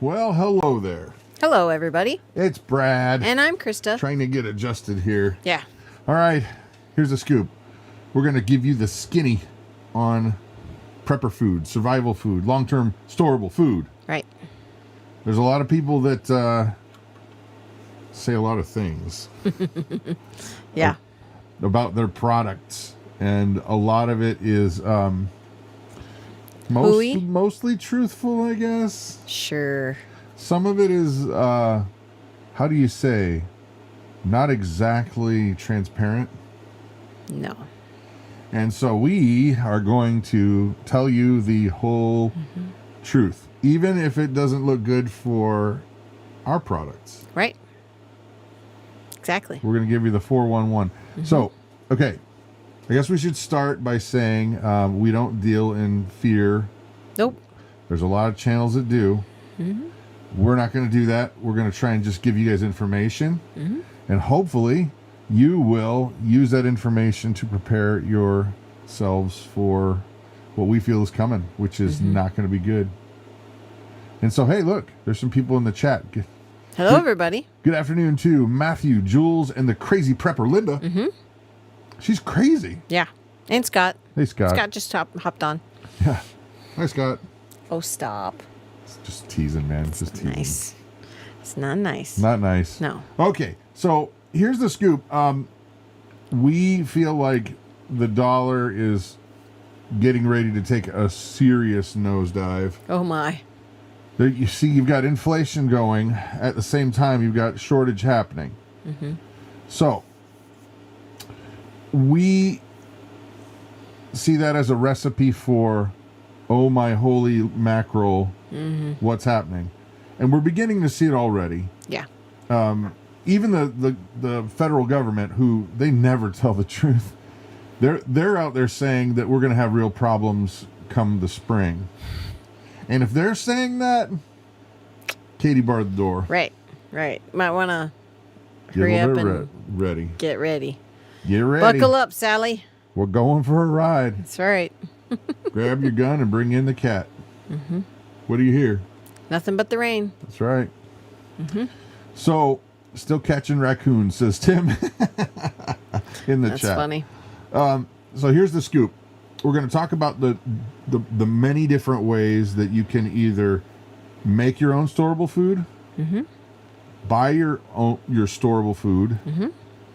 Well, hello there. Hello, everybody. It's Brad. And I'm Krista. Trying to get adjusted here. Yeah. All right, here's a scoop. We're going to give you the skinny on prepper food, survival food, long-term storable food. Right. There's a lot of people that say a lot of things. Yeah. About their products. And a lot of it is mostly truthful, I guess. Sure. Some of it is, how do you say, not exactly transparent. No. And so we are going to tell you the whole truth, even if it doesn't look good for our products. Right. Exactly. We're going to give you the 411. So, okay. I guess we should start by saying we don't deal in fear. Nope. There's a lot of channels that do. We're not going to do that. We're going to try and just give you guys information. And hopefully you will use that information to prepare yourselves for what we feel is coming, which is not going to be good. And so, hey, look, there's some people in the chat. Hello, everybody. Good afternoon to Matthew, Jules, and the crazy prepper, Linda. She's crazy. Yeah. And Scott. Hey, Scott. Scott just hopped on. Yeah. Hi, Scott. Oh, stop. It's just teasing, man. It's just teasing. Nice. It's not nice. Not nice. No. Okay, so here's the scoop. We feel like the dollar is getting ready to take a serious nosedive. Oh, my. There, you see, you've got inflation going. At the same time, you've got shortage happening. So we see that as a recipe for, oh my holy mackerel, what's happening. And we're beginning to see it already. Yeah. Even the federal government, who they never tell the truth, they're out there saying that we're going to have real problems come the spring. And if they're saying that, Katie barred the door. Right. Might want to hurry up and ready. Get ready. Get ready. Buckle up, Sally. We're going for a ride. That's right. Grab your gun and bring in the cat. What do you hear? Nothing but the rain. That's right. So, still catching raccoons, says Tim in the chat. That's funny. So here's the scoop. We're going to talk about the many different ways that you can either make your own storable food, buy your storable food,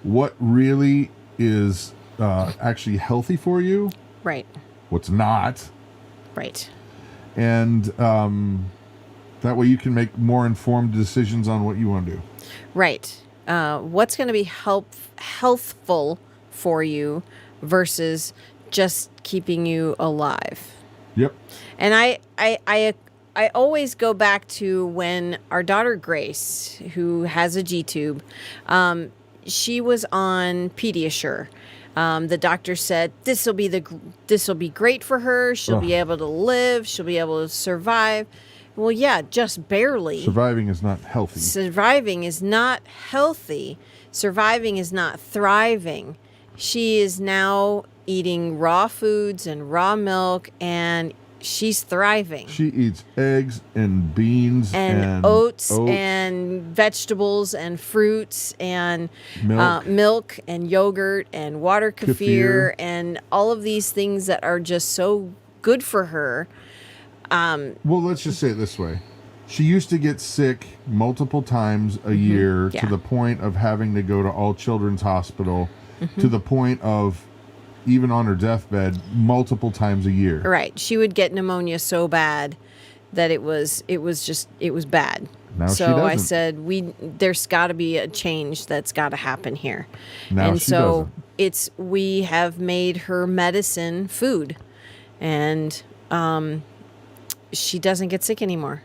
what really is actually healthy for you, Right. what's not, Right. and that way you can make more informed decisions on what you want to do. Right. What's going to be healthful for you versus just keeping you alive. Yep. And I always go back to when our daughter Grace, who has a G-tube, she was on Pediasure. The doctor said this will be great for her. She'll be able to live. She'll be able to survive. Well, yeah, just barely. Surviving is not healthy. Surviving is not healthy. Surviving is not thriving. She is now eating raw foods and raw milk, and she's thriving. She eats eggs and beans and oats and vegetables and fruits and milk and yogurt and water kefir and all of these things that are just so good for her. Well, let's just say it this way. She used to get sick multiple times a year to the point of having to go to All Children's Hospital, to the point of even on her deathbed multiple times a year. Right. She would get pneumonia so bad that it was bad. Now so she doesn't. I said, there's got to be a change that's got to happen here. Now and she so doesn't. we have made her medicine food, and she doesn't get sick anymore.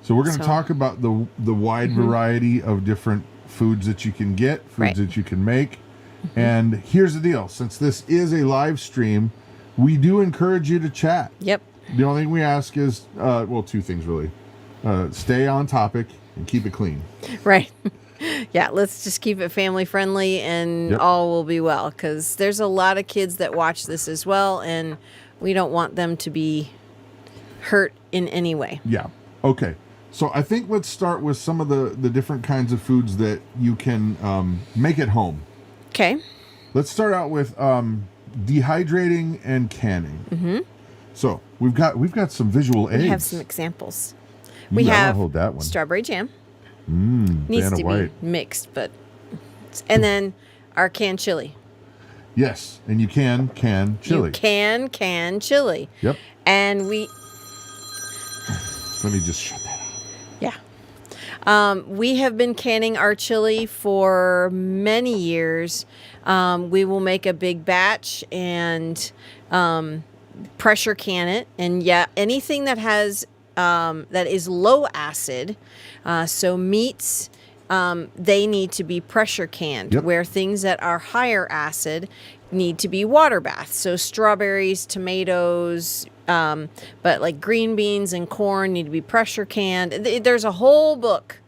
So we're going to talk about the wide variety of different foods that you can get, foods that you can make. And here's the deal. Since this is a live stream, we do encourage you to chat. Yep. The only thing we ask is, two things really. Stay on topic and keep it clean. Right. Yeah, let's just keep it family friendly and all will be well. Because there's a lot of kids that watch this as well, and we don't want them to be hurt in any way. Yeah. Okay. So I think let's start with some of the different kinds of foods that you can make at home. Okay. Let's start out with dehydrating and canning. Mm-hmm. So we've got some visual aids. We have some examples. We have hold that one. Strawberry jam. Needs to be mixed, but and then our canned chili. Yes, and you can can chili. You can chili. Yep. And we. Let me just shut that off. Yeah. We have been canning our chili for many years. We will make a big batch and pressure can it. And yeah, anything that has that is low acid, so meats, they need to be pressure canned. Yep. Where things that are higher acid need to be water baths. So strawberries, tomatoes, but like green beans and corn need to be pressure canned. There's a whole book.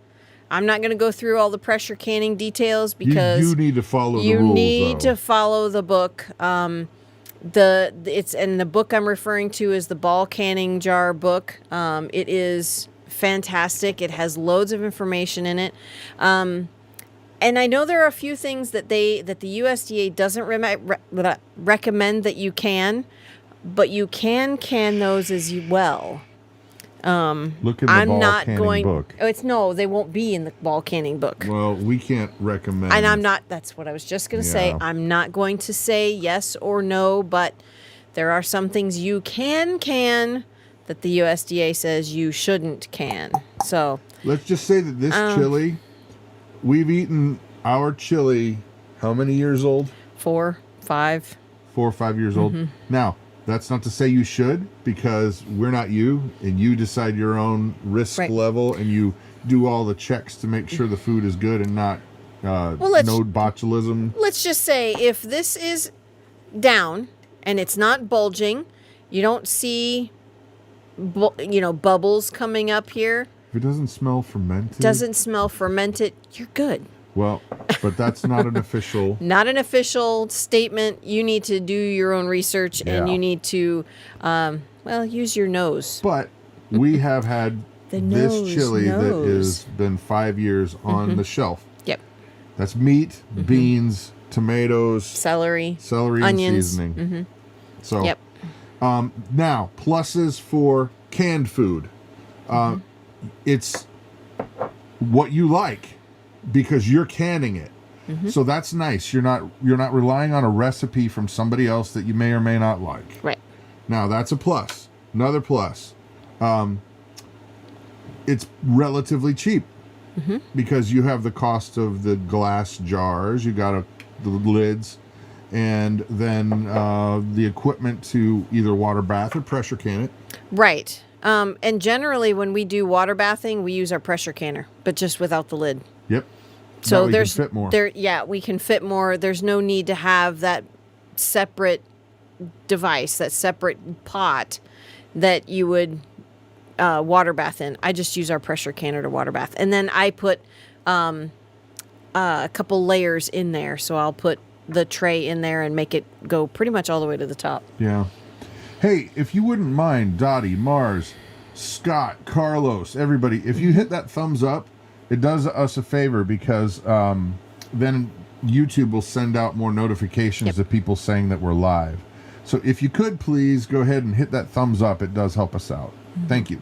I'm not going to go through all the pressure canning details because you need to follow the rules. You need to follow the book. The book I'm referring to is the Ball Canning Jar book. It is fantastic. It has loads of information in it. And I know there are a few things that the USDA doesn't recommend that you can, but you can those as well. Look in the ball canning book. They won't be in the ball canning book. Well, we can't recommend. And I'm not, that's what I was just going to say. I'm not going to say yes or no, but there are some things you can that the USDA says you shouldn't can. So let's just say that this chili, we've eaten our chili, how many years old? 4, 5. 4 or 5 years old. Now, that's not to say you should, because we're not you, and you decide your own risk level, and you do all the checks to make sure the food is good and not no botulism. Let's just say if this is down and it's not bulging, you don't see, bubbles coming up here. If it doesn't smell fermented, you're good. Well, but that's not an official... Not an official statement. You need to do your own research, and you need to, use your nose. But we have had this chili that has been 5 years on the shelf. Yep. That's meat, beans, tomatoes... Celery, onions. And seasoning. So, now, pluses for canned food. It's what you like, because you're canning it. So that's nice. You're not relying on a recipe from somebody else that you may or may not like. Right. Now that's a plus. Another plus. It's relatively cheap because you have the cost of the glass jars, you got the lids, and then the equipment to either water bath or pressure can it. Right. And generally when we do water bathing, we use our pressure canner, but just without the lid. Yep. So we can fit more. We can fit more. There's no need to have that separate device, that separate pot that you would water bath in. I just use our pressure canner to water bath. And then I put a couple layers in there. So I'll put the tray in there and make it go pretty much all the way to the top. Yeah. Hey, if you wouldn't mind, Dottie, Mars, Scott, Carlos, everybody, if you hit that thumbs up, it does us a favor, because then YouTube will send out more notifications of people saying that we're live. So if you could please go ahead and hit that thumbs up, it does help us out. Thank you.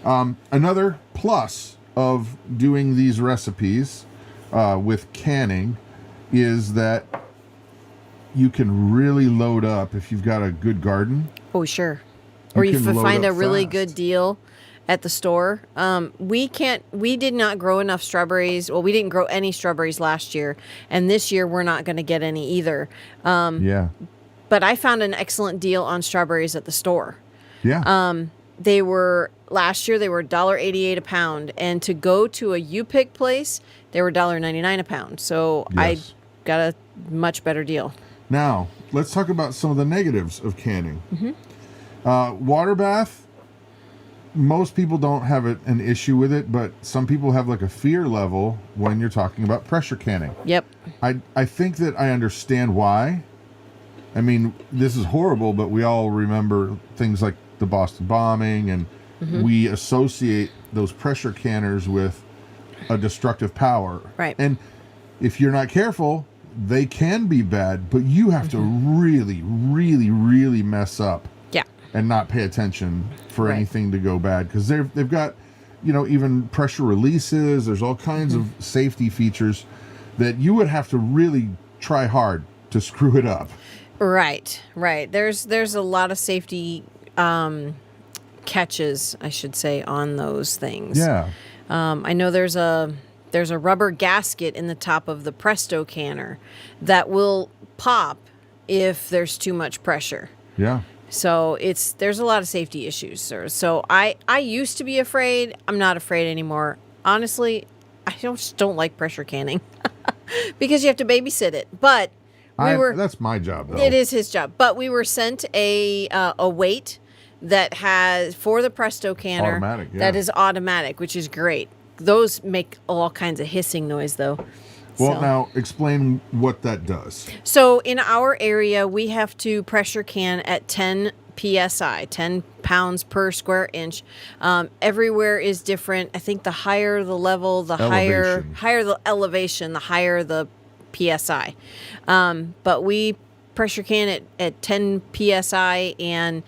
Another plus of doing these recipes with canning is that you can really load up if you've got a good garden. Oh, sure. Or you find a really good deal at the store. We did not grow enough strawberries. Well, we didn't grow any strawberries last year, and this year we're not going to get any either. But I found an excellent deal on strawberries at the store. Yeah. Last year they were $1.88 a pound, and to go to a U-Pick place, they were $1.99 a pound. So I got a much better deal. Now, let's talk about some of the negatives of canning. Water bath, most people don't have an issue with it, but some people have like a fear level when you're talking about pressure canning. Yep. I think that I understand why. I mean, this is horrible, but we all remember things like the Boston bombing, and we associate those pressure canners with a destructive power. Right. And if you're not careful, they can be bad, but you have to really, really, really mess up. Yeah. And not pay attention for Right. anything to go bad, because they've got, even pressure releases. There's all kinds of safety features that you would have to really try hard to screw it up. Right. There's a lot of safety catches, I should say, on those things. Yeah. I know there's a rubber gasket in the top of the Presto canner that will pop if there's too much pressure. Yeah. So there's a lot of safety issues, sir. So I used to be afraid. I'm not afraid anymore. Honestly, I just don't like pressure canning because you have to babysit it. But that's my job, though. It is his job. But we were sent a weight that has, for the Presto canner, Automatic, yeah. that is automatic, which is great. Those make all kinds of hissing noise, though. Well, now explain what that does. So in our area, we have to pressure can at 10 psi, 10 pounds per square inch. Everywhere is different. I think the higher the level, the higher the elevation, the higher the psi. But we pressure can at 10 psi, and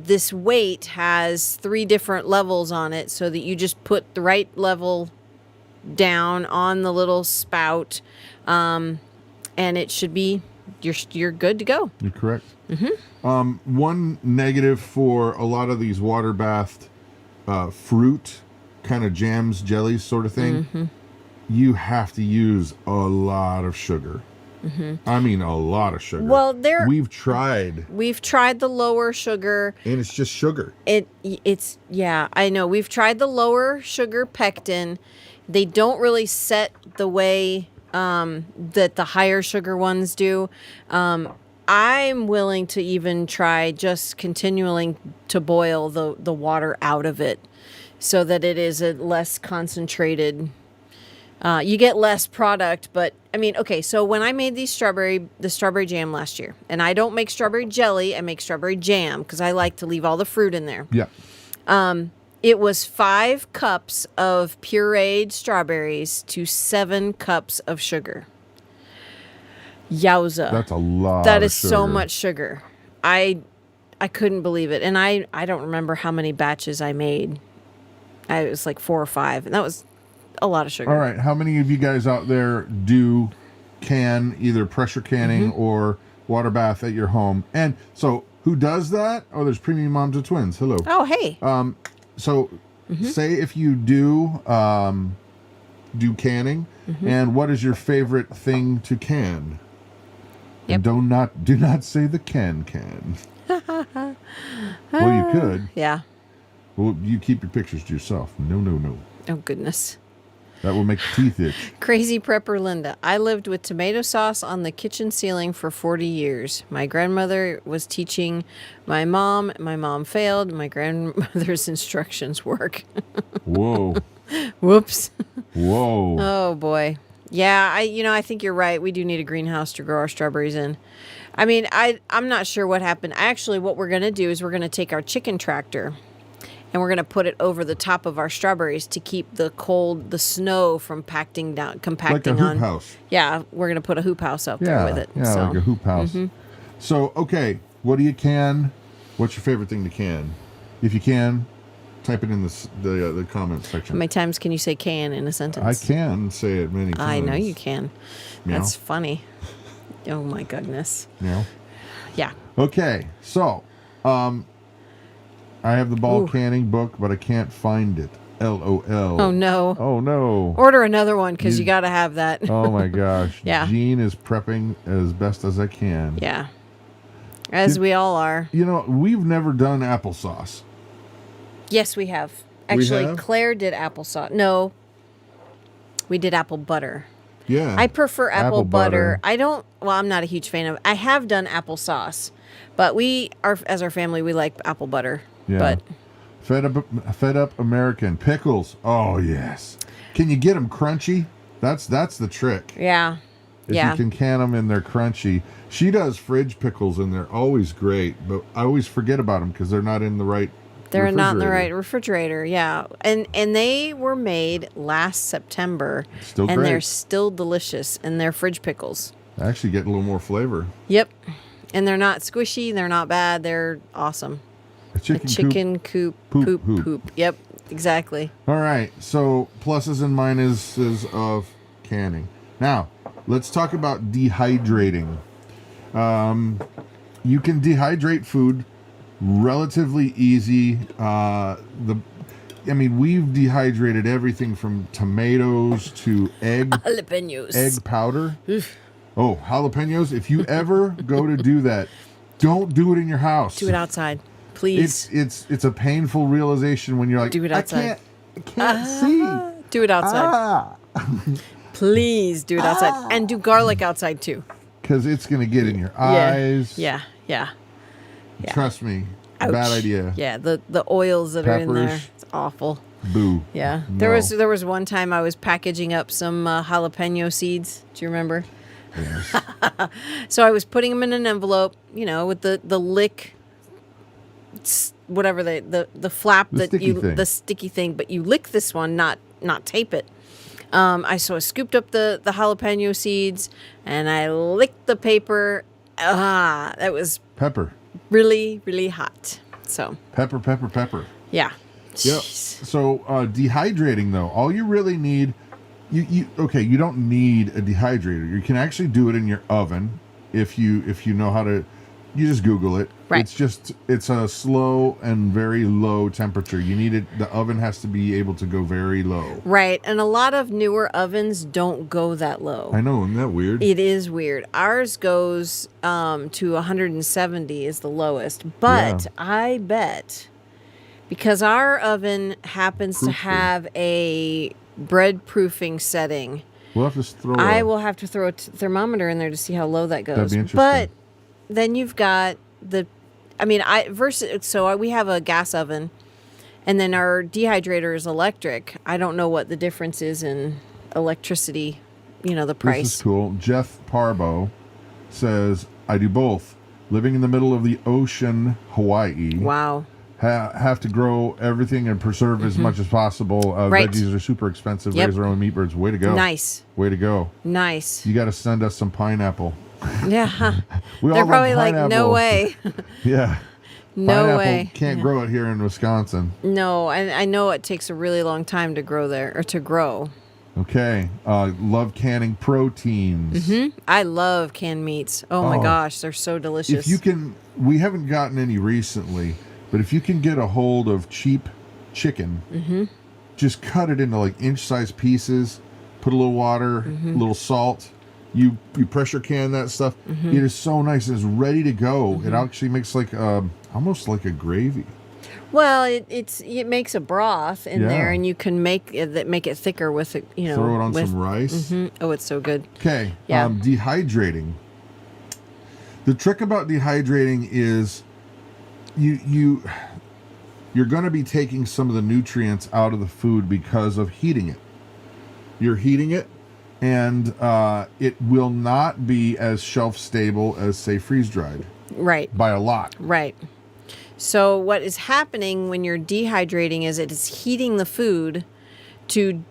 this weight has 3 different levels on it, so that you just put the right level down on the little spout, and it should be you're good to go. You're correct. One negative for a lot of these water bathed fruit kind of jams, jellies sort of thing, you have to use a lot of sugar. I mean, a lot of sugar. Well, we've tried the lower sugar, and it's just sugar. It's I know. We've tried the lower sugar pectin. They don't really set the way that the higher sugar ones do. I'm willing to even try just continuing to boil the water out of it, so that it is a less concentrated. You get less product, but I mean, okay. So when I made the strawberry jam last year, and I don't make strawberry jelly, I make strawberry jam because I like to leave all the fruit in there. Yeah. It was 5 cups of pureed strawberries to 7 cups of sugar. Yowza. That's a lot. That of is sugar. so much sugar. I couldn't believe it. And I don't remember how many batches I made. It was like 4 or 5. And that was a lot of sugar. All right. How many of you guys out there do can either pressure canning or water bath at your home? And so who does that? Oh, there's Premium Moms of Twins. Hello. Oh, hey. So say if you do canning, and what is your favorite thing to can? Yep. And do not say the can. Well, you could. Yeah. Well, you keep your pictures to yourself. No. Oh, goodness. That will make your teeth itch. Crazy Prepper Linda. I lived with tomato sauce on the kitchen ceiling for 40 years. My grandmother was teaching my mom. My mom failed. My grandmother's instructions work. Whoa. Whoops. Whoa. Oh, boy. Yeah, I think you're right. We do need a greenhouse to grow our strawberries in. I mean, I'm not sure what happened. What we're going to do is we're going to take our chicken tractor and we're going to put it over the top of our strawberries to keep the snow from compacting Like a hoop house. Yeah, we're going to put a hoop house out there with it. Yeah, so. like a hoop house. So, okay, what do you can? What's your favorite thing to can? If you can, type it in the comments section. How many times can you say can in a sentence? I can say it many times. I know you can. Meow. That's funny. Oh, my goodness. Meow. Yeah. Okay, so I have the ball canning book, but I can't find it. LOL. Oh, no. Oh, no. Order another one because you got to have that. Oh, my gosh. Yeah. Jean is prepping as best as I can. Yeah. As we all are. We've never done applesauce. Yes, we have. Actually, have? Claire did applesauce. No, we did apple butter. Yeah. I prefer apple butter. I'm not a huge fan of. I have done applesauce, but as our family, we like apple butter. Yeah. But Fed up American pickles. Oh yes. Can you get them crunchy? That's the trick. yeah, If yeah. you can can them and they're crunchy. She does fridge pickles and they're always great, but I always forget about them because they're not in the right They're not in the right refrigerator. Yeah. And they were made last September. Still and great. They're still delicious. And they're fridge pickles. Actually get a little more flavor. Yep. And they're not squishy. They're not bad. They're awesome. A chicken coop. Poop. Yep. Exactly. All right. So pluses and minuses of canning. Now, let's talk about dehydrating. You can dehydrate food relatively easy. We've dehydrated everything from tomatoes to Jalapenos. egg powder. Oh, jalapenos. If you ever go to do that, don't do it in your house. Do it outside, please. It's a painful realization when you're like, do it outside. I can't see. Do it outside. Please do it outside. And do garlic outside too. Because it's going to get in your eyes. Yeah. Trust me. Ouch. Bad idea. Yeah, the oils that are in there. Peppers. It's awful. Boo. Yeah. No. There was one time I was packaging up some jalapeno seeds. Do you remember? Yes. So I was putting them in an envelope, with the lick, whatever the flap the sticky thing, but you lick this one, not tape it. I scooped up the jalapeno seeds and I licked the paper. That was Pepper. really, really hot. So Pepper. yeah. Yep. So dehydrating though, all you really need, you don't need a dehydrator. You can actually do it in your oven if you know how to. You just Google it. Right. It's a slow and very low temperature. You need it. The oven has to be able to go very low. Right. And a lot of newer ovens don't go that low. I know. Isn't that weird? It is weird. Ours goes to 170 is the lowest. But Yeah. I bet because our oven happens to have a bread proofing setting, We'll have to I will have to throw a thermometer in there to see how low that goes. That'd be interesting. But then you've got we have a gas oven, and then our dehydrator is electric. I don't know what the difference is in electricity, the price. This is cool. Jeff Parbo says, I do both. Living in the middle of the ocean, Hawaii. Wow. Have to grow everything and preserve as much as possible. Right. Veggies are super expensive. Yep. Raise our own meat birds. Way to go. Nice. Way to go. Nice. You got to send us some pineapple. Yeah. We They're all probably love like, no pineapple. way. Yeah. No Pineapple way. Can't grow it here in Wisconsin. No, I know it takes a really long time to grow there, or to grow. Okay. Love canning proteins. I love canned meats. Oh my gosh, they're so delicious. If you can, we haven't gotten any recently, but if you can get a hold of cheap chicken, just cut it into like inch-sized pieces, put a little water, a little salt. You pressure can that stuff. It is so nice. It's ready to go. It actually makes like almost like a gravy. Well, it makes a broth in Yeah. there, and you can make it thicker with it. Throw it on some rice. Oh, it's so good. Okay. Yeah. Dehydrating. The trick about dehydrating is you're going to be taking some of the nutrients out of the food because of heating it. You're heating it, and it will not be as shelf stable as, say, freeze dried. Right. By a lot. Right. So what is happening when you're dehydrating is it is heating the food to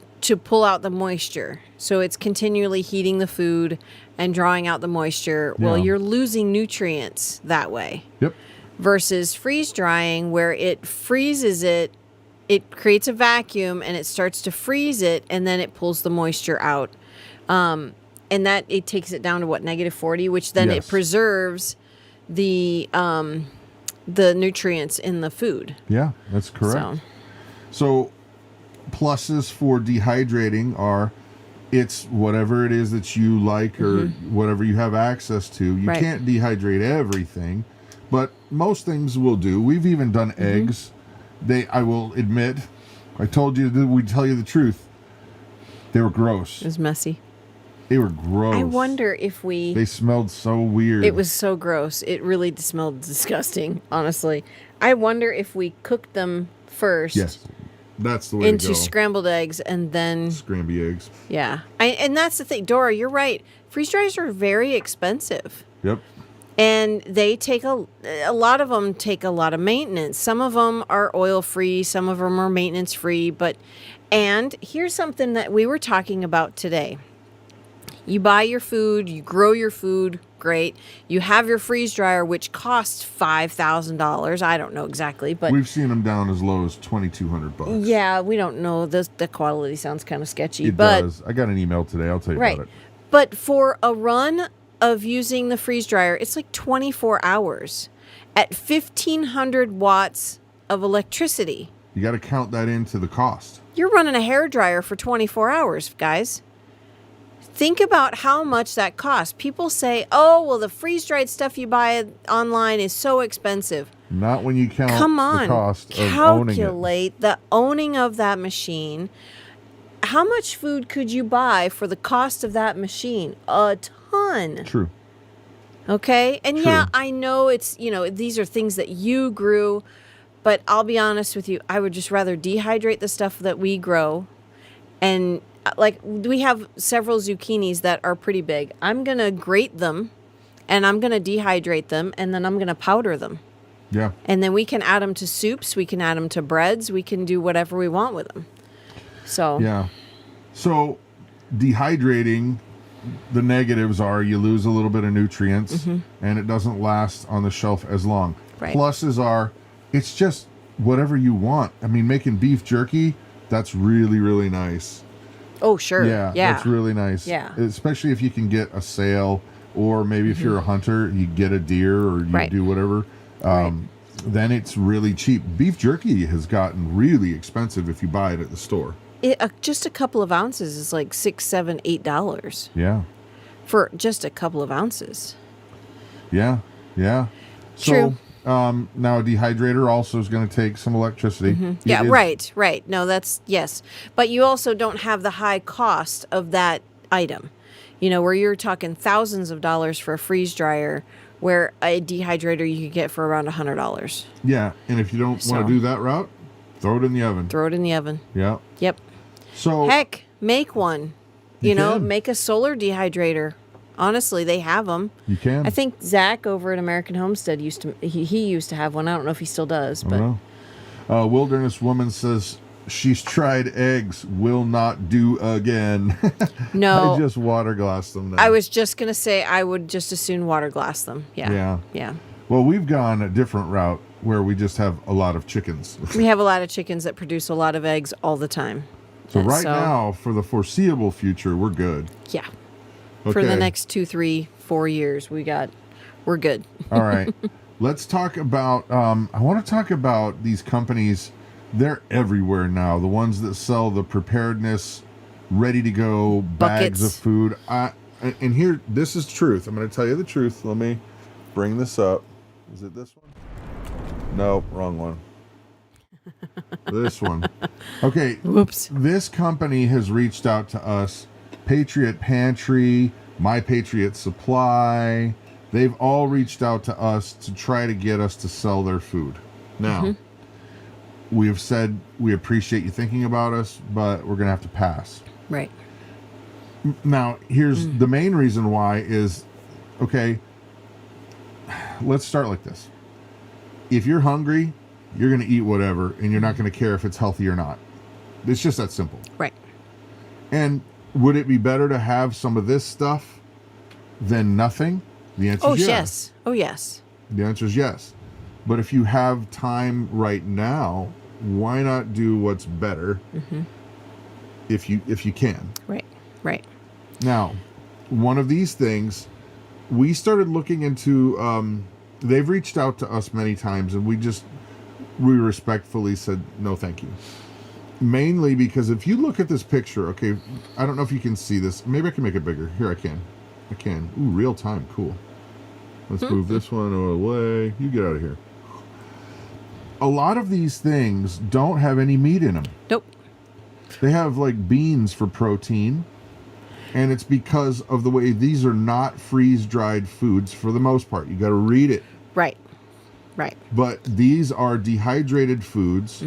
pull out the moisture. So it's continually heating the food and drawing out the moisture. Well, Yeah. you're losing nutrients that way. Yep. Versus freeze drying, where it freezes it creates a vacuum and it starts to freeze it, and then it pulls the moisture out. And that it takes it down to -40, which then Yes. it preserves the nutrients in the food. Yeah, that's correct. So pluses for dehydrating are it's whatever it is that you like or whatever you have access to. You Right. can't dehydrate everything, but most things will do. We've even done eggs. I will admit, I told you that we'd tell you the truth. They were gross. It was messy. They were gross. I wonder if They smelled so weird. It was so gross. It really smelled disgusting, honestly. I wonder if we cooked them first. Yes. That's the way into to go. scrambled eggs, and then Scramby eggs. yeah. And that's the thing, Dora. You're right. Freeze dryers are very expensive. Yep. And they take a lot of them take a lot of maintenance. Some of them are oil free, some of them are maintenance free. And here's something that we were talking about today. You buy your food, you grow your food, great. You have your freeze dryer, which costs $5,000. I don't know exactly, but we've seen them down as low as $2,200. Yeah, we don't know. The quality sounds kind of sketchy. It but does. I got an email today. I'll tell you right. about it. But for a run of using the freeze dryer, it's like 24 hours at 1,500 watts of electricity. You got to count that into the cost. You're running a hair dryer for 24 hours, guys. Think about how much that costs. People say, oh, well, the freeze-dried stuff you buy online is so expensive. Not when you count the cost of owning it. Calculate the owning of that machine. How much food could you buy for the cost of that machine? A ton. True. Okay? And True. yeah, I know it's, these are things that you grew, but I'll be honest with you, I would just rather dehydrate the stuff that we grow. And like we have several zucchinis that are pretty big. I'm going to grate them and I'm going to dehydrate them and then I'm going to powder them. Yeah. And then we can add them to soups. We can add them to breads. We can do whatever we want with them. So. Yeah. So dehydrating, the negatives are you lose a little bit of nutrients and it doesn't last on the shelf as long. Right. Pluses are it's just whatever you want. I mean, making beef jerky, that's really, really nice. Oh, sure. Yeah, that's really nice. Yeah. Especially if you can get a sale or maybe if you're a hunter, you get a deer or you do whatever. Then it's really cheap. Beef jerky has gotten really expensive if you buy it at the store. Just a couple of ounces is like $6, $7, $8. Yeah. For just a couple of ounces. Yeah. Yeah. True. So now a dehydrator also is going to take some electricity. Yeah, right. No, yes. But you also don't have the high cost of that item. Where you're talking thousands of dollars for a freeze dryer, where a dehydrator you could get for around $100. Yeah, and if you don't want to do that route, throw it in the oven. Yeah. Yep. So heck, make one. You can. Make a solar dehydrator. Honestly, they have them. You can. I think Zach over at American Homestead used to have one. I don't know if he still does. I But don't know. Wilderness Woman says she's tried eggs, will not do again. No. I just water glass them now. I was just going to say I would just as soon water glass them. Yeah. Well, we've gone a different route where we just have a lot of chickens. We have a lot of chickens that produce a lot of eggs all the time. So now, for the foreseeable future, we're good. Yeah. Okay. For the next 2, 3, 4 years, we're good. All right. Let's talk about, I want to talk about these companies. They're everywhere now. The ones that sell the preparedness, ready to go bags of food. And here, this is truth. I'm going to tell you the truth. Let me bring this up. Is it this one? No, wrong one. This one. Okay. Whoops. This company has reached out to us. Patriot Pantry, My Patriot Supply. They've all reached out to us to try to get us to sell their food. Now, we have said we appreciate you thinking about us, but we're going to have to pass. Right. Now, here's the main reason why is, okay, let's start like this. If you're hungry, you're going to eat whatever, and you're not going to care if it's healthy or not. It's just that simple. Right. And would it be better to have some of this stuff than nothing? The answer is yes. Oh, yes. The answer is yes. But if you have time right now, why not do what's better if you can? Right. Now, one of these things, we started looking into, they've reached out to us many times, and we respectfully said, no, thank you. Mainly because if you look at this picture, okay, I don't know if you can see this. Maybe I can make it bigger. Here, I can. Ooh, real time. Cool. Let's move this one away. You get out of here. A lot of these things don't have any meat in them. Nope. They have like beans for protein. And it's because of the way these are not freeze-dried foods for the most part. You got to read it. Right. But these are dehydrated foods.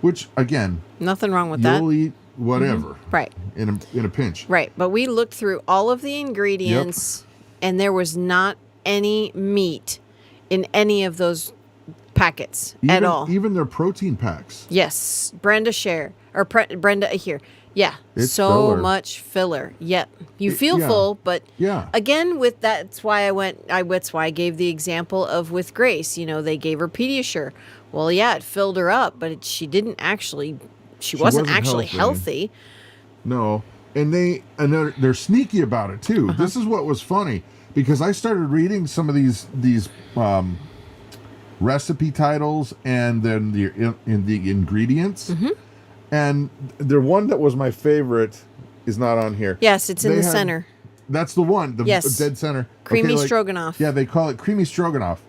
Which, again, nothing wrong with that. You'll eat whatever. Right. In a pinch. Right. But we looked through all of the ingredients, and there was not any meat in any of those packets at all. Even their protein packs. Yes. Brenda share. Or Brenda here. Yeah. It's so filler. much filler. Yep. You feel full, but again, with that's why that's why I gave the example of with Grace. You know, they gave her Pediasure. Well, yeah, it filled her up, but she wasn't actually healthy. No. And they're sneaky about it too. This is what was funny, because I started reading some of these recipe titles and then the ingredients. And the one that was my favorite is not on here. Yes, it's in the center. That's the one, the dead center. Creamy stroganoff. Yeah, they call it creamy stroganoff.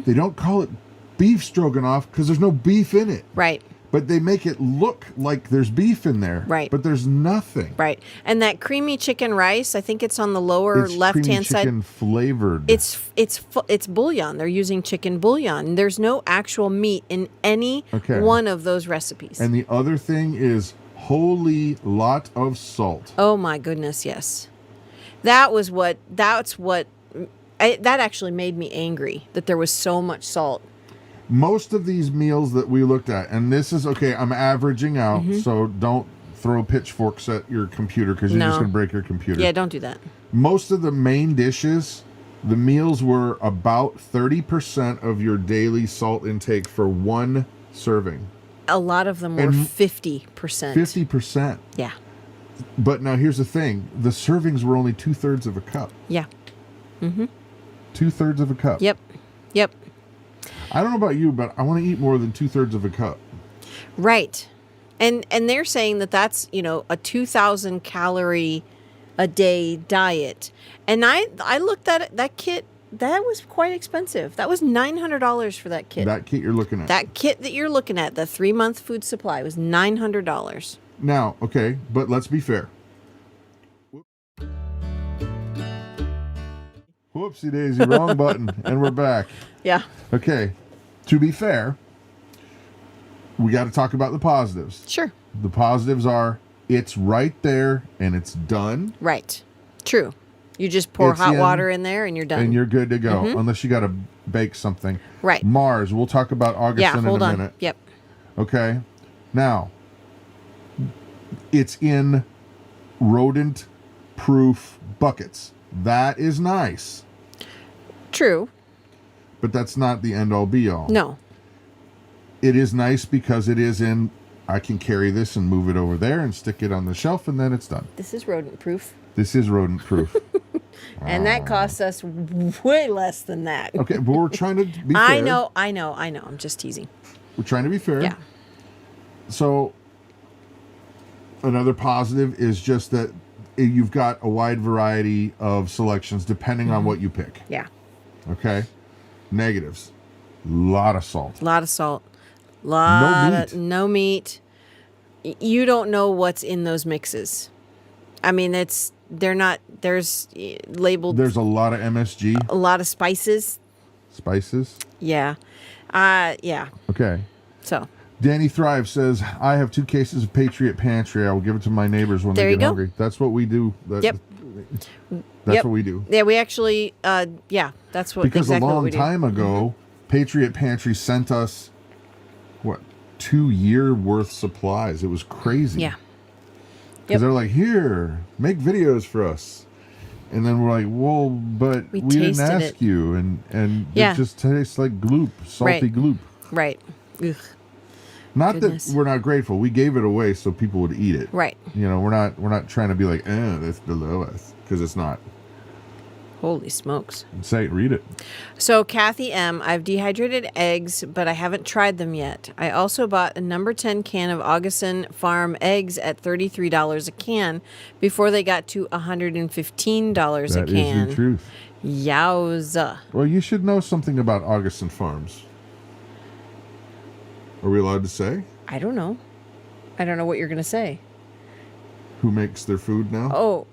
They don't call it beef stroganoff because there's no beef in it. Right. But they make it look like there's beef in there. Right. But there's nothing. Right. And that creamy chicken rice, I think it's on the lower left-hand side. Chicken flavored. It's bouillon. They're using chicken bouillon. There's no actual meat in any one of those recipes. And the other thing is holy lot of salt. Oh my goodness, yes. That actually made me angry that there was so much salt. Most of these meals that we looked at, and this is okay, I'm averaging out, so don't throw pitchforks at your computer because you're just going to break your computer. Yeah, don't do that. Most of the main dishes, the meals were about 30% of your daily salt intake for one serving. A lot of them were 50%. 50%. Yeah. But now here's the thing. The servings were only 2/3 of a cup. Yeah. 2/3 of a cup. Yep. I don't know about you, but I want to eat more than 2/3 of a cup. Right. And they're saying that that's, a 2,000 calorie a day diet. And I looked at that kit. That was quite expensive. That was $900 for that kit. That kit you're looking at. That kit that you're looking at, the 3-month food supply, was $900. Now, okay, but let's be fair. Whoopsie daisy, wrong button, and we're back. Yeah. Okay, to be fair, we got to talk about the positives. Sure. The positives are it's right there and it's done. Right. True. You just pour hot water in there and you're done. And you're good to go, unless you got to bake something. Right. Mars, we'll talk about Augustin in a minute. Yep. Okay. Now, it's in rodent-proof buckets. That is nice. True. But that's not the end-all be-all. No. It is nice because it is in, I can carry this and move it over there and stick it on the shelf and then it's done. This is rodent-proof. This is rodent-proof. And that costs us way less than that. Okay, but we're trying to be fair. I know. I'm just teasing. We're trying to be fair. Yeah. So, another positive is just that you've got a wide variety of selections depending on what you pick. Yeah. Okay? Negatives. Lot of salt. No meat. You don't know what's in those mixes. I mean, there's labeled. There's a lot of MSG. A lot of spices. Yeah. Yeah. Okay. So. Danny Thrive says, I have 2 cases of Patriot Pantry. I will give it to my neighbors when they get hungry. That's what we do. Yep. That's what we do. Yeah, we actually, that's what because exactly a long what we do. time ago, Patriot Pantry sent us, 2-year worth supplies. It was crazy. Yeah. Because they're like, here, make videos for us. And then we're like, well, but we didn't ask you. And it just tastes like gloop, salty gloop. Right. Ugh. Not that we're not grateful. We gave it away so people would eat it. Right. We're not trying to be like, that's below us, because it's not. Holy smokes. Read it. So Kathy M, I've dehydrated eggs, but I haven't tried them yet. I also bought a number 10 can of Augustin Farm eggs at $33 a can before they got to $115 a can. That is the truth. Yowza. Well, you should know something about Augustin Farms. Are we allowed to say? I don't know. I don't know what you're going to say. Who makes their food now? Oh.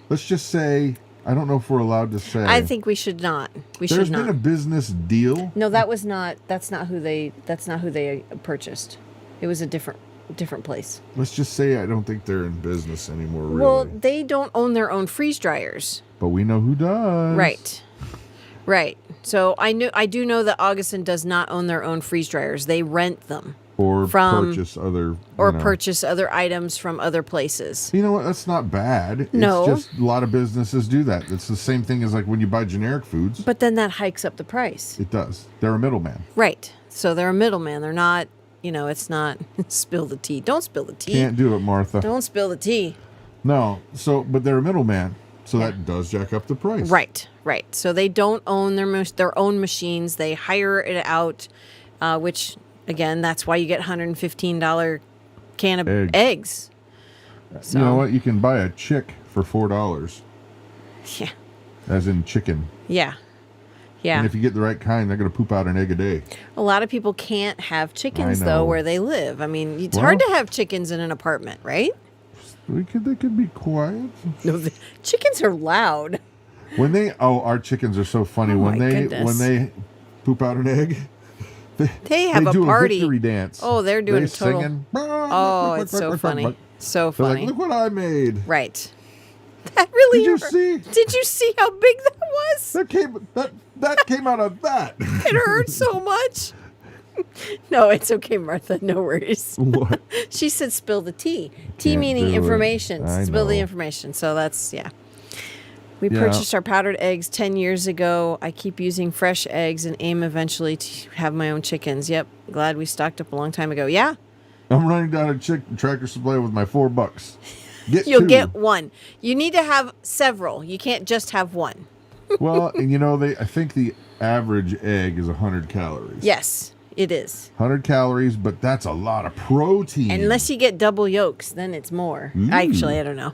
Let's just say, I don't know if we're allowed to say. I think we should not. There's been a business deal. No, that's not who they purchased. It was a different different place. Let's just say I don't think they're in business anymore, really. Well, they don't own their own freeze dryers. But we know who does. Right. Right. So I do know that Augustin does not own their own freeze dryers. They rent them. Or purchase other... purchase other items from other places. You know what? That's not bad. No. It's just a lot of businesses do that. It's the same thing as like when you buy generic foods. But then that hikes up the price. It does. They're a middleman. Right. So they're a middleman. They're not, it's not spill the tea. Don't spill the tea. Can't do it, Martha. Don't spill the tea. No. But they're a middleman. So that does jack up the price. Right. Right. So they don't own their own machines. They hire it out, which... Again, that's why you get $115 can of eggs. So, you know what? You can buy a chick for $4. Yeah. As in chicken. Yeah. Yeah. And if you get the right kind, they're going to poop out an egg a day. A lot of people can't have chickens, though, where they live. I mean, it's hard to have chickens in an apartment, right? They could be quiet. No, chickens are loud. Our chickens are so funny. When they poop out an egg... They have a party. A victory dance. Oh, they're doing a total. Singing. Oh, it's so funny. So funny. They're like, look what I made. Right. That really. Did you see? Did you see how big that was? That came out of that. It hurt so much. No, it's okay, Martha. No worries. What? She said spill the tea. Tea meaning information. Spill the information. So that's, We purchased our powdered eggs 10 years ago. I keep using fresh eggs and aim eventually to have my own chickens. Yep. Glad we stocked up a long time ago. Yeah. I'm running down a Tractor Supply with my $4. You'll get one. You need to have several. You can't just have one. Well, and I think the average egg is 100 calories. Yes, it is. 100 calories, but that's a lot of protein. Unless you get double yolks, then it's more. Actually, I don't know.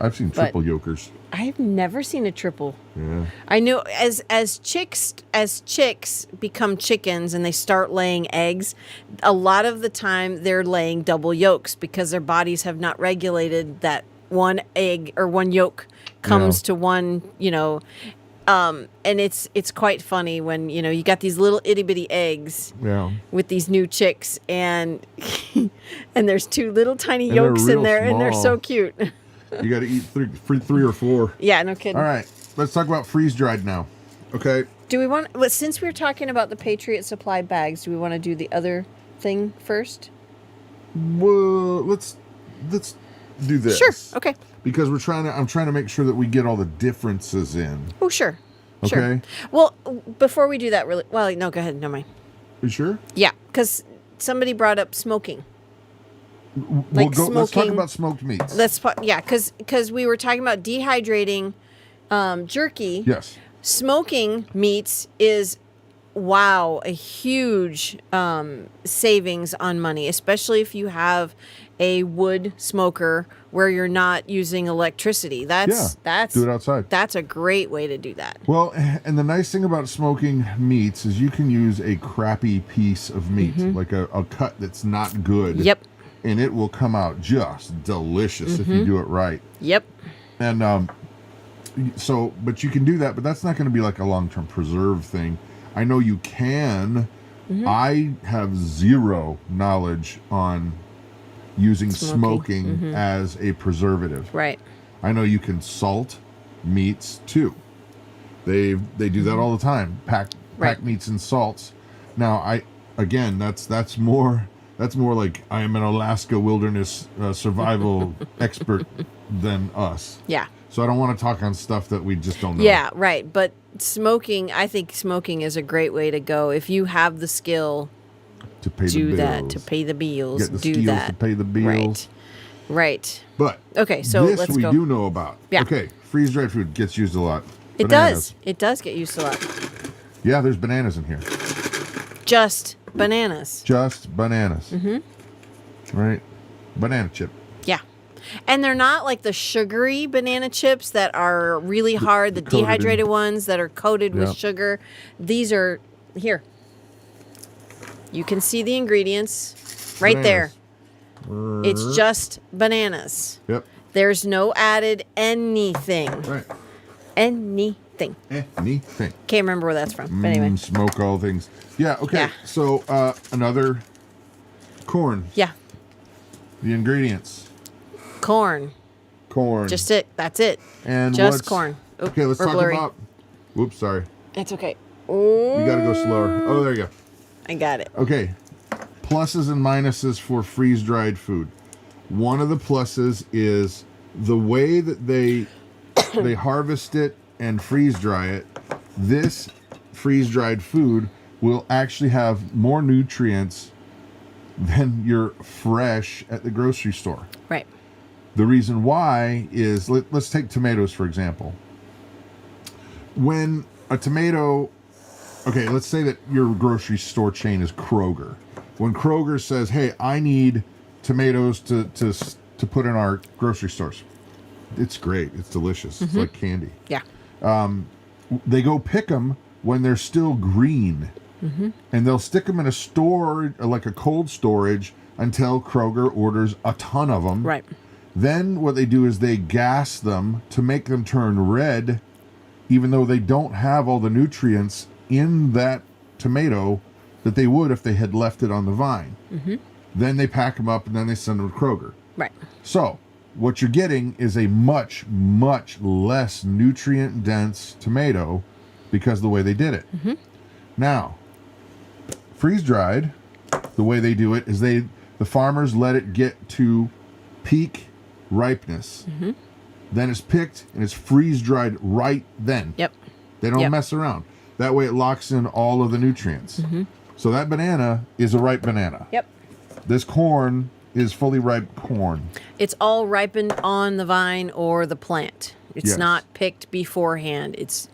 I've seen triple yolkers. I've never seen a triple. Yeah. I knew as chicks become chickens and they start laying eggs, a lot of the time they're laying double yolks because their bodies have not regulated that one egg or one yolk comes to one, and it's quite funny when, you got these little itty bitty eggs with these new chicks and there's two little tiny yolks in there and they're so cute. You got to eat three or four. Yeah, no kidding. All right, let's talk about freeze dried now. Okay. Do we want? Since we're talking about the Patriot Supply bags, do we want to do the other thing first? Well, let's do this. Sure. Okay. Because I'm trying to make sure that we get all the differences in. Oh, sure. Okay. Sure. Well, before we do that, no, go ahead. No, mind. You sure? Yeah, because somebody brought up smoking. Let's talk about smoked meats. Because we were talking about dehydrating jerky. Yes. Smoking meats is, a huge savings on money, especially if you have a wood smoker where you're not using electricity. That's do it outside. That's a great way to do that. Well, and the nice thing about smoking meats is you can use a crappy piece of meat, like a cut that's not good. Yep. And it will come out just delicious if you do it right. Yep. And but you can do that, but that's not going to be like a long-term preserve thing. I know you can. I have zero knowledge on using smoking as a preservative. Right. I know you can salt meats too. They do that all the time. Pack meats in salts. Now that's more like I am an Alaska wilderness survival expert than us. Yeah. So I don't want to talk on stuff that we just don't know. Yeah, right. But I think smoking is a great way to go. If you have the skill to pay do the bills. that, to pay the bills, Get the do skills that. to pay the bills. Right. But okay, so this let's we go. do know about. Yeah. Okay, freeze-dried food gets used a lot. It does. It does get used a lot. Yeah, there's bananas in here. Just bananas. Just bananas. Right? Banana chip. Yeah. And they're not like the sugary banana chips that are really hard, the dehydrated ones that are coated with sugar. These are, here. You can see the ingredients right there. It's just bananas. Yep. There's no added anything. Right. Anything. Anything. Can't remember where that's from. But anyway. Smoke all things. Yeah, okay. Yeah. So, another corn. Yeah. The ingredients. Corn. Corn. Just it. That's it. And just corn. Oop, okay, let's talk blurry. about... Whoops, sorry. It's okay. You got to go slower. Oh, there you go. I got it. Okay. Pluses and minuses for freeze-dried food. One of the pluses is the way that they harvest it and freeze-dry it. This freeze-dried food will actually have more nutrients than your fresh at the grocery store. Right. The reason why is, let's take tomatoes, for example. When a tomato, okay, let's say that your grocery store chain is Kroger. When Kroger says, hey, I need tomatoes to put in our grocery stores, it's great. It's delicious. It's like candy. Yeah. They go pick them when they're still green. And they'll stick them in a store, like a cold storage, until Kroger orders a ton of them. Right. Then what they do is they gas them to make them turn red, even though they don't have all the nutrients in that tomato that they would if they had left it on the vine. Then they pack them up and then they send them to Kroger. Right. So what you're getting is a much, much less nutrient-dense tomato because of the way they did it. Now, freeze-dried, the way they do it is the farmers let it get to peak ripeness. Then it's picked and it's freeze-dried right then. Yep. They don't mess around. That way it locks in all of the nutrients. So that banana is a ripe banana. Yep. This corn is fully ripe corn. It's all ripened on the vine or the plant. It's Yes. not picked beforehand. It's,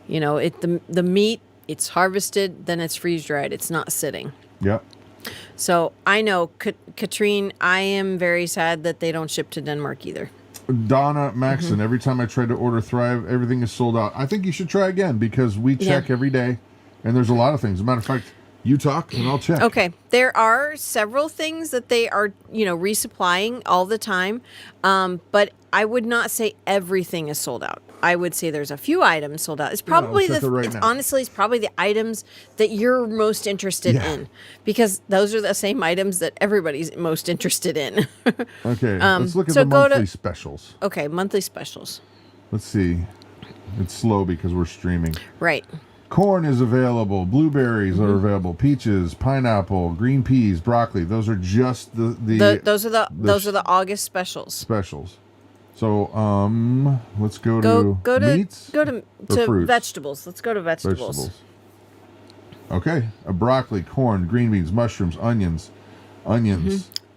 the meat, it's harvested, then it's freeze-dried. It's not sitting. Yep. So I know, Katrine, I am very sad that they don't ship to Denmark either. Donna Maxon, every time I try to order Thrive, everything is sold out. I think you should try again because we check every day, and there's a lot of things. As a matter of fact, you talk and I'll check. Okay. There are several things that they are, resupplying all the time. But I would not say everything is sold out. I would say there's a few items sold out. It's probably honestly, it's probably the items that you're most interested in, because those are the same items that everybody's most interested in. Okay. Let's look at the monthly specials. Okay. Monthly specials. Let's see. It's slow because we're streaming. Right. Corn is available. Blueberries are available. Peaches, pineapple, green peas, broccoli. Those are just those are the August specials. So let's go to meats. Go to fruits? vegetables. Let's go to vegetables. Okay, a broccoli, corn, green beans, mushrooms, onions,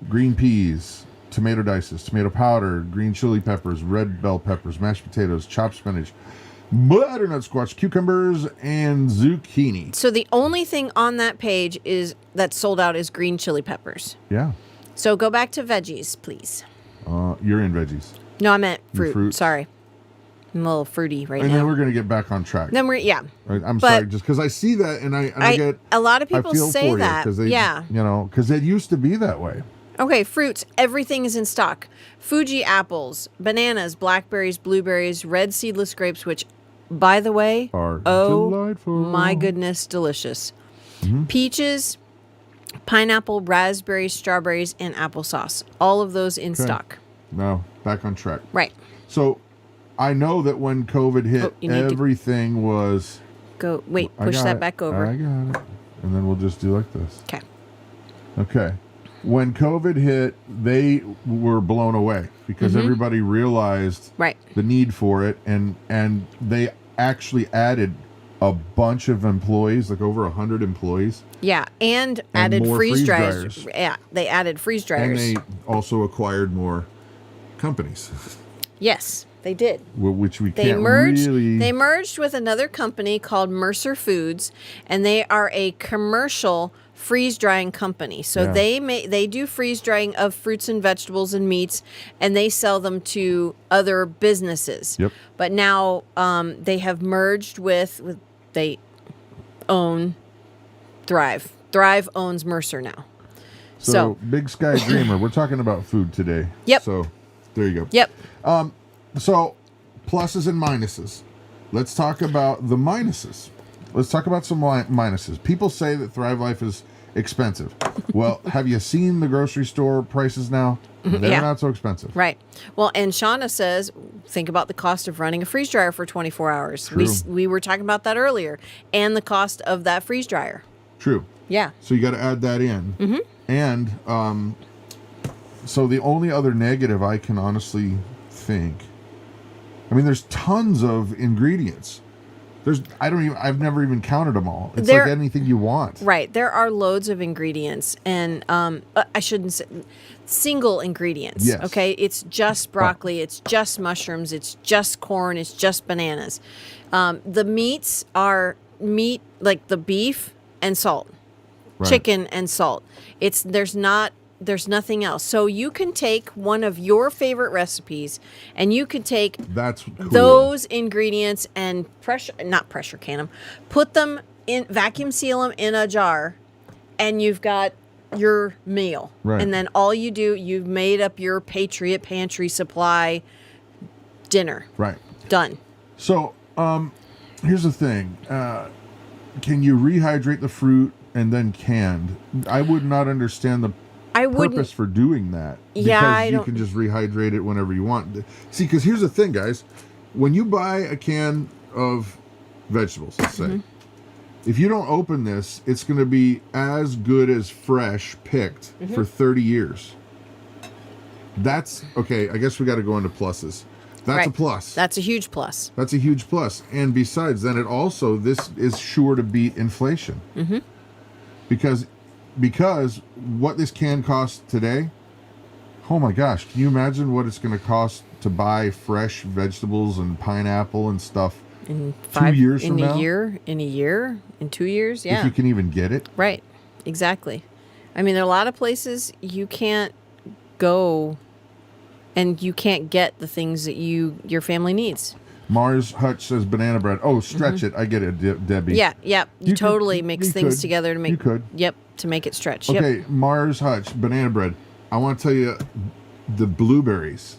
green peas, tomato dices, tomato powder, green chili peppers, red bell peppers, mashed potatoes, chopped spinach, butternut squash, cucumbers, and zucchini. So the only thing on that page that's sold out is green chili peppers. Yeah. So go back to veggies, please. You're in veggies. No, I meant fruit. Fruit. Sorry. I'm a little fruity right now. And then we're going to get back on track. Then I'm sorry, just because I see that and I get... A lot of people say that. Yeah. Because it used to be that way. Okay, fruits. Everything is in stock. Fuji apples, bananas, blackberries, blueberries, red seedless grapes, which, by the way, are delightful. My goodness, delicious. Peaches, pineapple, raspberries, strawberries, and applesauce. All of those in stock. Now, back on track. Right. So, I know that when COVID hit, everything was... push that back over. I got it. And then we'll just do like this. Okay. When COVID hit, they were blown away because everybody realized the need for it, and they actually added a bunch of employees, like over 100 employees. Yeah, and added freeze dryers. Yeah, they added freeze dryers. And they also acquired more companies. Yes, they did. Which we They can't merged. really... They merged with another company called Mercer Foods, and they are a commercial freeze drying company. So they do freeze drying of fruits and vegetables and meats, and they sell them to other businesses. Yep. But now they have merged with they own Thrive. Thrive owns Mercer now. So Big Sky Dreamer, we're talking about food today. Yep. So there you go. Yep. So pluses and minuses. Let's talk about the minuses. Let's talk about some minuses. People say that Thrive Life is expensive. Well, have you seen the grocery store prices now? They're Yeah. not so expensive. Right. Well, and Shauna says, think about the cost of running a freeze dryer for 24 hours. True. We were talking about that earlier, and the cost of that freeze dryer. True. Yeah. So you got to add that in. And so the only other negative I can honestly think, I mean, there's tons of ingredients. I've never even counted them all. It's like anything you want. Right. There are loads of ingredients, and I shouldn't say single ingredients. Yes. Okay. It's just broccoli. It's just mushrooms. It's just corn. It's just bananas. The meats are meat like the beef and salt, Right. chicken and salt. There's nothing else. So you can take one of your favorite recipes and you can take That's cool. those ingredients and not pressure can them, put them in, vacuum seal them in a jar, and you've got your meal. Right. And then all you do, you've made up your Patriot Pantry Supply dinner. Right. Done. So here's the thing. Can you rehydrate the fruit and then canned? I would not understand the purpose for doing that. Yeah, because you can just rehydrate it whenever you want. See, because here's the thing, guys. When you buy a can of vegetables, let's say, if you don't open this, it's going to be as good as fresh picked for 30 years. That's okay. I guess we got to go into pluses. That's Right. a plus. That's a huge plus. That's a huge plus. And besides, then this is sure to beat inflation. Because what this can cost today, oh my gosh, can you imagine what it's going to cost to buy fresh vegetables and pineapple and stuff In 2 years from now? In 2 years, yeah. If you can even get it. Right. Exactly. I mean, there are a lot of places you can't go and you can't get the things that your family needs. Mars Hutch says banana bread. Oh, stretch it. I get it, Debbie. Yeah, yeah. You could- totally mix you things could. together to make. You could. Yep, to make it stretch. Okay, Yep. Mars Hutch, banana bread. I want to tell you the blueberries.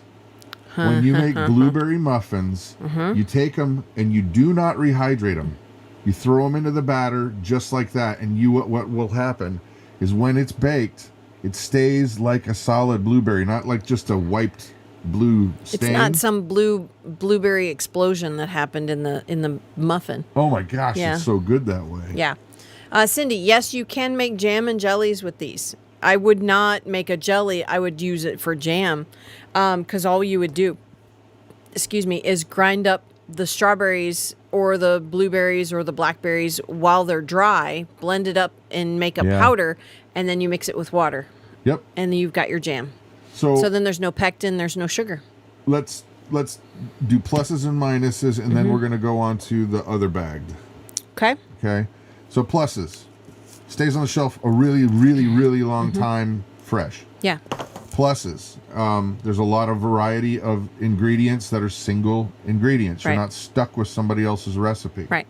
When you make blueberry muffins, you take them and you do not rehydrate them. You throw them into the batter just like that, and what will happen is when it's baked, it stays like a solid blueberry, not like just a wiped blue stain. It's not some blueberry explosion that happened in the muffin. Oh my gosh, Yeah. it's so good that way. Yeah. Cindy, yes, you can make jam and jellies with these. I would not make a jelly. I would use it for jam, because all you would do, is grind up the strawberries or the blueberries or the blackberries while they're dry, blend it up and make a powder, and then you mix it with water, Yep. and then you've got your jam. So So then there's no pectin, there's no sugar. let's do pluses and minuses, and then we're going to go on to the other bagged. Okay? Okay. So pluses. Stays on the shelf a really, really, really long time fresh. Yeah. Pluses. There's a lot of variety of ingredients that are single ingredients. You're Right. not stuck with somebody else's recipe. Right.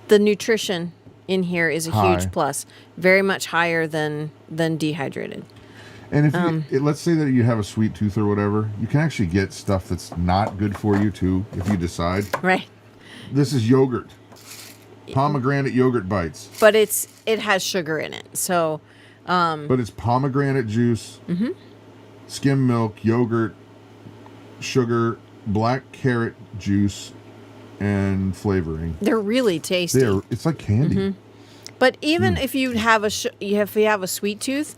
The nutrition in here is a High. huge plus. Very much higher than dehydrated. And if let's say that you have a sweet tooth or whatever, you can actually get stuff that's not good for you too, if you decide. Right. This is yogurt. Pomegranate yogurt bites. But it has sugar in it. So But it's pomegranate juice, skim milk, yogurt, sugar, black carrot juice, and flavoring. they're really tasty. It's like candy. But even if you have if you have a sweet tooth,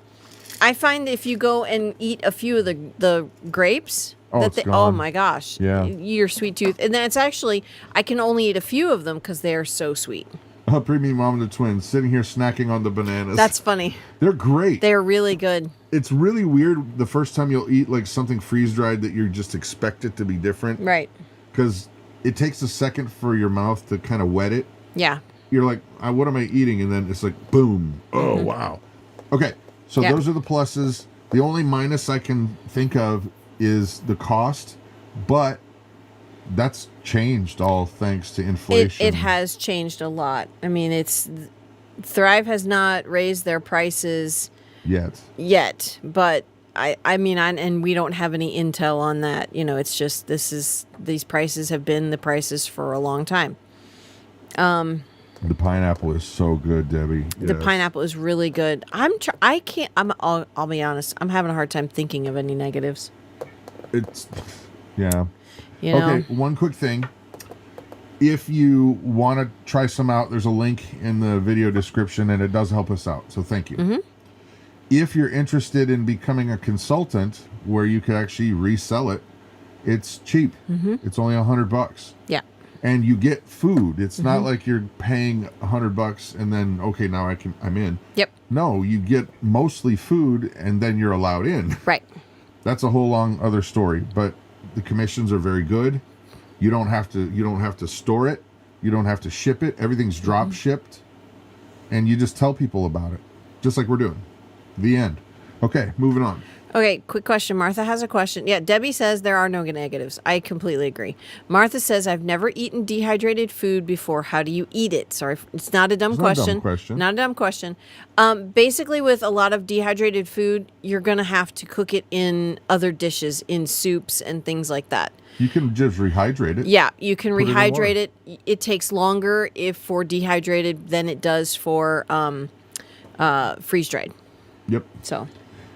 I find that if you go and eat a few of the grapes, it's oh gone. my gosh, Yeah. your sweet tooth, and then it's actually I can only eat a few of them because they are so sweet. Premium Mom and the Twins sitting here snacking on the bananas. That's funny. They're great. They're really good. It's really weird the first time you'll eat like something freeze dried that you just expect it to be different. Right. Because it takes a second for your mouth to kind of wet it. Yeah. You're like, what am I eating? And then it's like, boom. Oh, wow. Okay. So Yeah. those are the pluses. The only minus I can think of is the cost, but that's changed all thanks to inflation. It has changed a lot. I mean, Thrive has not raised their prices yet, but I mean, and we don't have any intel on that. You know, it's just these prices have been the prices for a long time. The pineapple is so good, Debbie. The Yes. pineapple is really good. I can't. I'll be honest. I'm having a hard time thinking of any negatives. It's, yeah. You know? Okay, one quick thing. If you want to try some out, there's a link in the video description, and it does help us out. So thank you. Mm-hmm. If you're interested in becoming a consultant where you could actually resell it, it's cheap. Mm-hmm. It's only $100. Yeah. And you get food. It's not like you're paying $100 and then, okay, now I'm in. Yep. No, you get mostly food and then you're allowed in. Right. That's a whole long other story, but the commissions are very good. You don't have to store it. You don't have to ship it. Everything's drop shipped. And you just tell people about it. Just like we're doing. The end. Okay, moving on. Okay, quick question. Martha has a question. Yeah, Debbie says there are no negatives. I completely agree. Martha says, I've never eaten dehydrated food before. How do you eat it? Sorry, it's not a dumb question. Not a dumb question. Basically, with a lot of dehydrated food, you're going to have to cook it in other dishes, in soups and things like that. You can just rehydrate it. Yeah, you can Put it in rehydrate it. It takes longer if for dehydrated than it does for freeze-dried. Yep. So,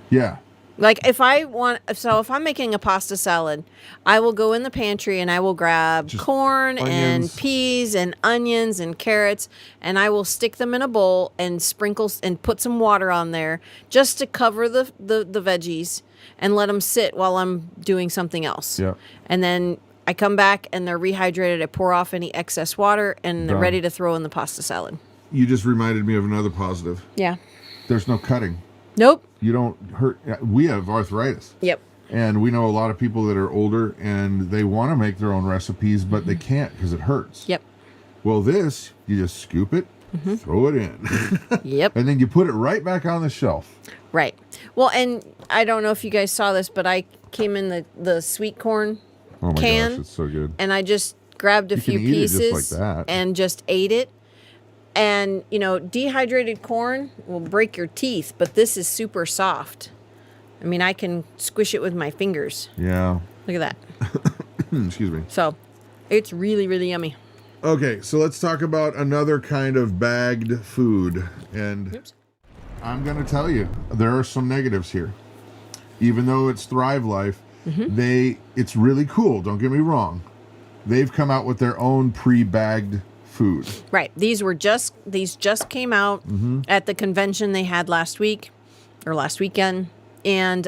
Yeah. like if I'm making a pasta salad, I will go in the pantry and I will grab Just corn and onions. peas and onions and carrots, and I will stick them in a bowl and sprinkle and put some water on there just to cover the veggies and let them sit while I'm doing something else. Yeah. And then I come back and they're rehydrated. I pour off any excess water and they're Done. ready to throw in the pasta salad. You just reminded me of another positive. Yeah. There's no cutting. Nope. You don't hurt. We have arthritis. Yep. And we know a lot of people that are older and they want to make their own recipes, but they can't because it hurts. Yep. Well, this, you just scoop it, throw it in. Yep. And then you put it right back on the shelf. Right. Well, and I don't know if you guys saw this, but I came in the sweet corn Oh my can, gosh, it's so good. and I just grabbed a You few can eat it just pieces like that. and just ate it. And, dehydrated corn will break your teeth, but this is super soft. I mean, I can squish it with my fingers. Yeah. Look at that. Excuse me. So, it's really, really yummy. Okay, so let's talk about another kind of bagged food. And Oops. I'm going to tell you, there are some negatives here. Even though it's Thrive Life, it's really cool, don't get me wrong. They've come out with their own pre-bagged food. Right. These just came out at the convention they had last week or last weekend. And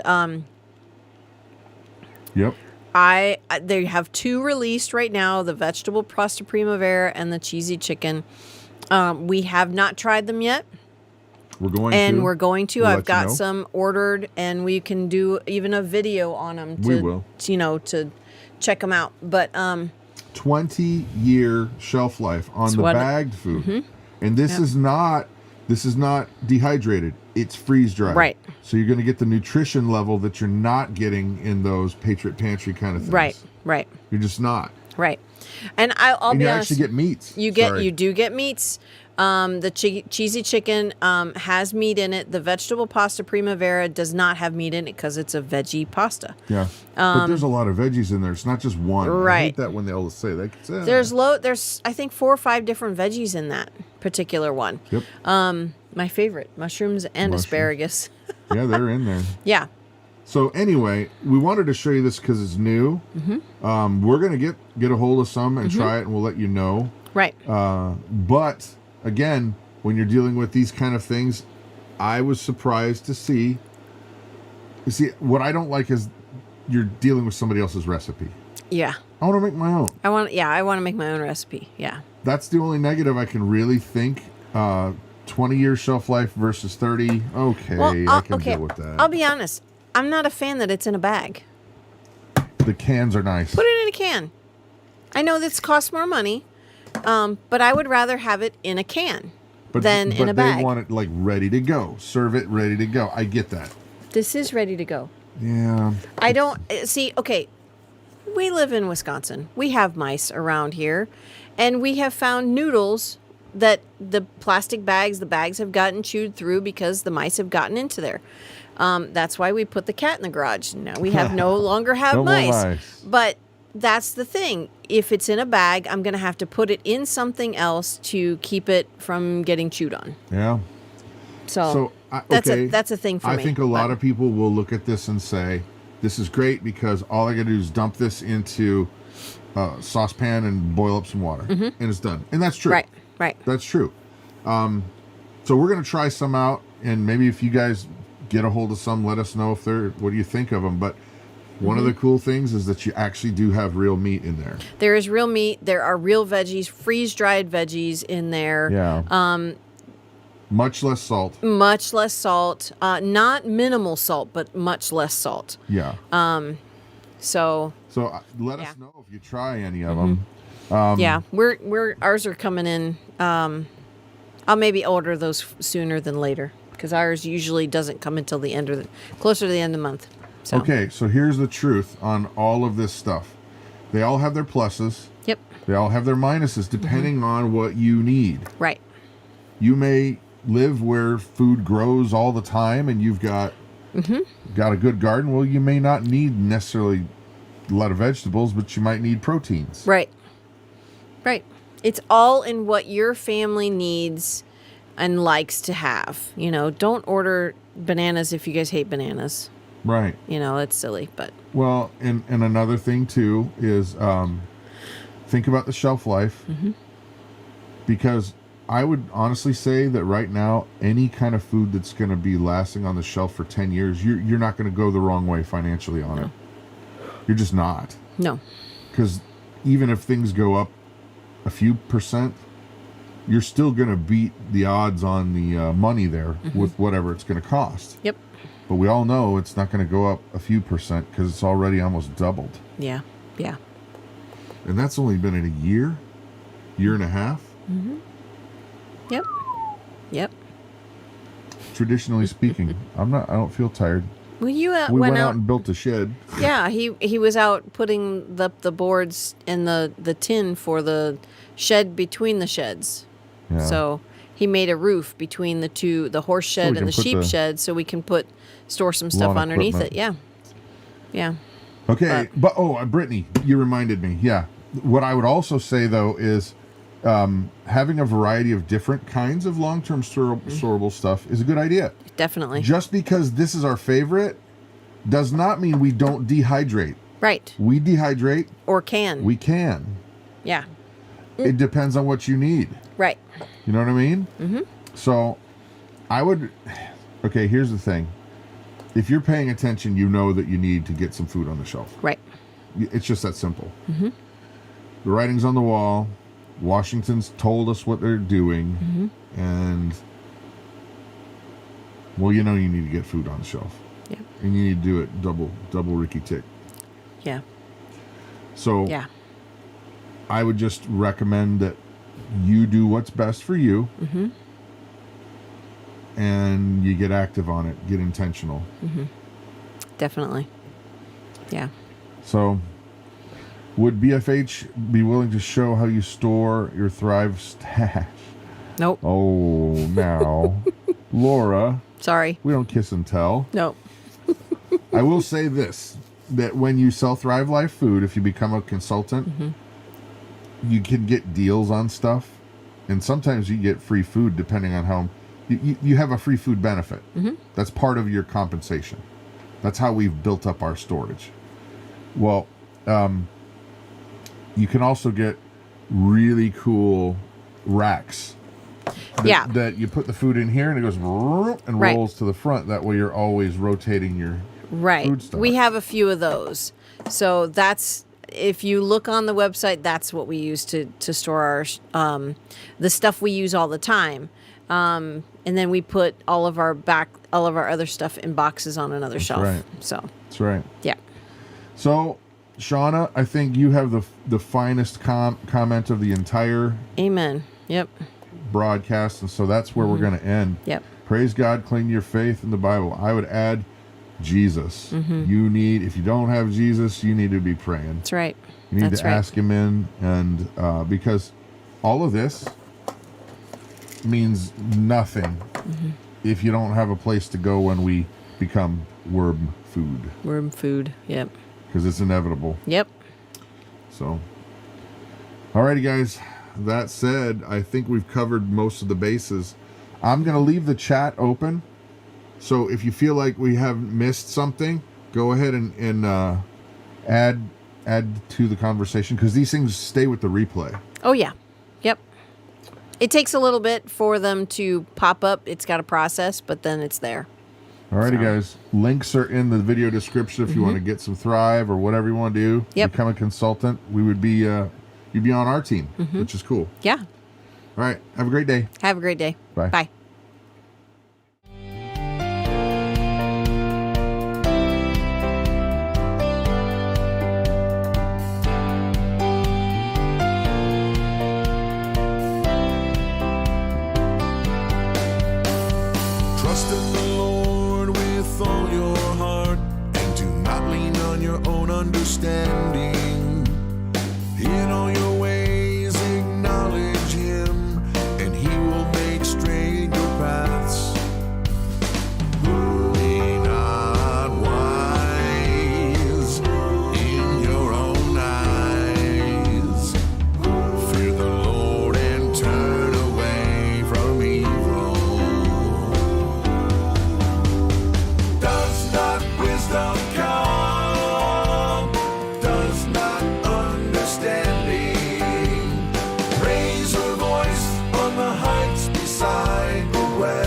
Yep. they have 2 released right now, the vegetable pasta primavera and the cheesy chicken. We have not tried them yet. We're going to. We'll I've let got you know. some ordered, and we can do even a video on them We will. to check them out. But 20-year shelf life on the what- bagged food. And this is not dehydrated. It's freeze dried. Right. So you're going to get the nutrition level that you're not getting in those Patriot Pantry kind of things. right. You're just not. Right. And I'll And be you honest. actually get meats. You do get meats. The cheesy chicken has meat in it. The vegetable pasta primavera does not have meat in it because it's a veggie pasta. Yeah. But there's a lot of veggies in there. It's not just one. I hate Right. that when they all say that. There's I think 4 or 5 different veggies in that particular one. Yep. My favorite, mushrooms and Mushrooms. asparagus. Yeah, they're in there. Yeah. So anyway, we wanted to show you this because it's new. We're going to get a hold of some and try it, and we'll let you know. Right. But again, when you're dealing with these kind of things, I was surprised to see. You see, what I don't like is you're dealing with somebody else's recipe. Yeah. I want to make my own. I want to make my own recipe. Yeah. That's the only negative I can really think. 20-year shelf life versus 30. Okay, I can deal with that. I'll be honest. I'm not a fan that it's in a bag. The cans are nice. Put it in a can. I know this costs more money, but I would rather have it in a can than in a bag. But they want it like ready to go. Serve it ready to go. I get that. This is ready to go. Yeah. I don't see. Okay, we live in Wisconsin. We have mice around here, and we have found noodles that the plastic bags, the bags have gotten chewed through because the mice have gotten into there. That's why we put the cat in the garage. Now we have no longer have No more mice. mice. But that's the thing. if it's in a bag, I'm going to have to put it in something else to keep it from getting chewed on. Yeah. So that's a thing for me. I think a lot of people will look at this and say, this is great because all I got to do is dump this into a saucepan and boil up some water, and it's done. And that's true. Right. That's true. So we're going to try some out, and maybe if you guys get a hold of some, let us know what do you think of them. But one of the cool things is that you actually do have real meat in there. There is real meat. There are real veggies, freeze-dried veggies in there. Yeah. Much less salt. Much less salt. Not minimal salt, but much less salt. Yeah. So let us know if you try any of them. Yeah, ours are coming in. I'll maybe order those sooner than later because ours usually doesn't come until closer to the end of the month. So. Okay, so here's the truth on all of this stuff. They all have their pluses. Yep. They all have their minuses depending on what you need. Right. You may live where food grows all the time and you've got a good garden. Well, you may not need necessarily a lot of vegetables, but you might need proteins. Right. It's all in what your family needs and likes to have. Don't order bananas if you guys hate bananas. Right. It's silly, but. Well, and another thing too is think about the shelf life. Because I would honestly say that right now, any kind of food that's going to be lasting on the shelf for 10 years, you're not going to go the wrong way financially on it. You're just not. No. Because even if things go up a few percent, you're still going to beat the odds on the money there with whatever it's going to cost. Yep. But we all know it's not going to go up a few percent because it's already almost doubled. Yeah. And that's only been in a year and a half. Yep. Traditionally speaking, I don't feel tired. Well, you we went out and built a shed. Yeah, he was out putting the boards and the tin for the shed between the sheds. Yeah. So he made a roof between the horse shed and the sheep shed, so we can store some stuff underneath it. Yeah. Okay, but Brittany, you reminded me. Yeah, what I would also say though is having a variety of different kinds of long-term storable stuff is a good idea. Definitely. Just because this is our favorite does not mean we don't dehydrate. Right. We dehydrate. Or can. We can. Yeah. It depends on what you need. Right. You know what I mean? So okay, here's the thing. If you're paying attention, you know that you need to get some food on the shelf. Right. It's just that simple. The writing's on the wall. Washington's told us what they're doing. And, well, you need to get food on the shelf. Yeah. And you need to do it double Ricky Tick. Yeah. So, I would just recommend that you do what's best for you. And you get active on it. Get intentional. Definitely. Yeah. So, would BFH be willing to show how you store your Thrive stash? Nope. Oh, now. Laura. Sorry. We don't kiss and tell. Nope. I will say this, that when you sell Thrive Life food, if you become a consultant, you can get deals on stuff. And sometimes you get free food depending on how... You have a free food benefit. That's part of your compensation. That's how we've built up our storage. Well, you can also get really cool racks. That you put the food in here and it goes and rolls to the front. That way you're always rotating your food stuff. We have a few of those. So that's... If you look on the website, that's what we use to store our the stuff we use all the time. And then we put all of our other stuff in boxes on another shelf. Right. So that's right. Yeah. So, Shauna, I think you have the finest comment of the entire Amen. Yep. broadcast, and so that's where we're going to end. Yep. Praise God, cling your faith in the Bible. I would add Jesus. If you don't have Jesus, you need to be praying. That's right. You need to ask him in, and because all of this means nothing if you don't have a place to go when we become worm food. Worm food. Yep. Because it's inevitable. Yep. So, Alrighty, guys. That said, I think we've covered most of the bases. I'm going to leave the chat open. So if you feel like we have missed something, go ahead and add to the conversation, because these things stay with the replay. Oh, yeah. Yep. It takes a little bit for them to pop up. It's got a process, but then it's there. Alrighty, guys. Links are in the video description if you want to get some Thrive or whatever you want to do. Yep. Become a consultant. We would be, you'd be on our team, which is cool. Yeah. All right. Have a great day. Have a great day. Bye. Bye. Trust in the Lord with all your heart, and do not lean on your own understanding. In all your ways acknowledge Him, and He will make straight your paths. Be not wise in your own eyes. Fear the Lord and turn away from evil. Does not wisdom come? Does not understanding raise her voice on the heights beside the way?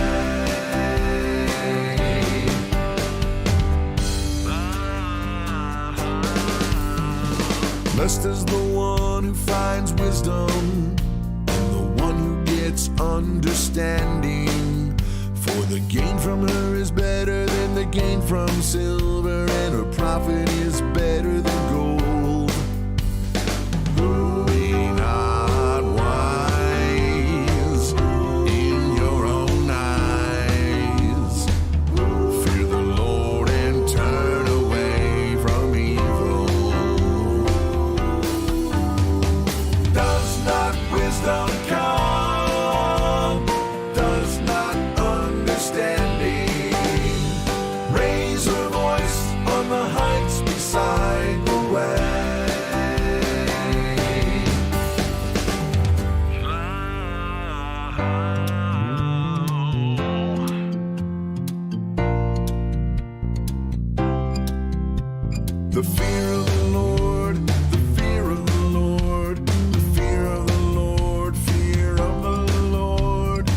Blessed is the one who finds wisdom, and the one who gets understanding. For the gain from her is better than the gain from silver, and her profit is better than gold. Be not wise in your own eyes. Fear the Lord and turn away from evil. Does not wisdom come? Does not understanding raise her voice on the heights beside the way? The fear of the Lord, the fear of the Lord, the fear of the Lord, fear of the Lord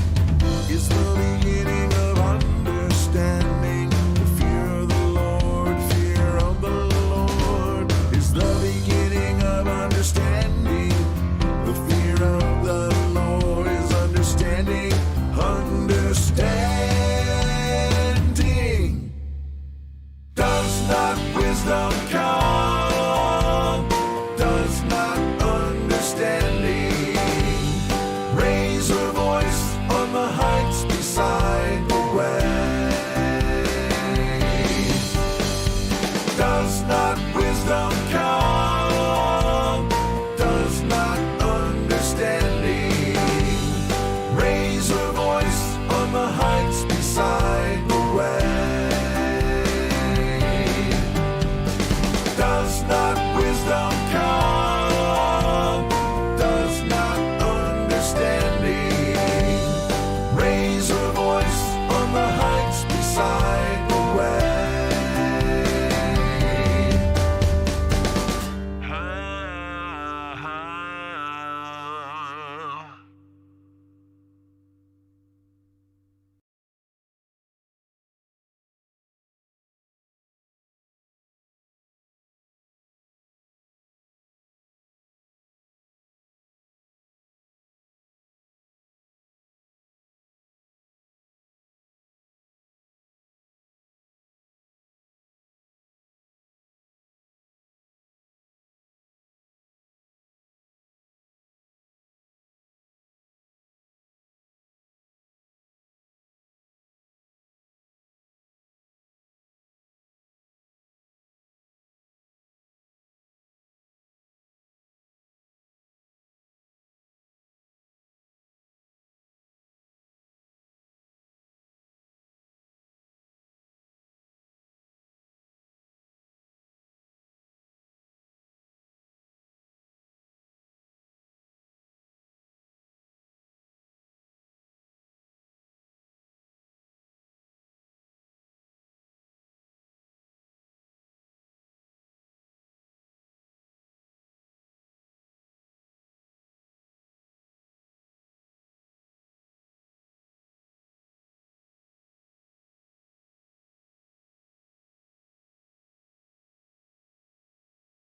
is the beginning of understanding. The fear of the Lord, fear of the Lord is the beginning of understanding. The fear of the Lord is understanding, understanding. Does not wisdom come? Does not understanding raise her voice on the heights beside the way? Does not wisdom come?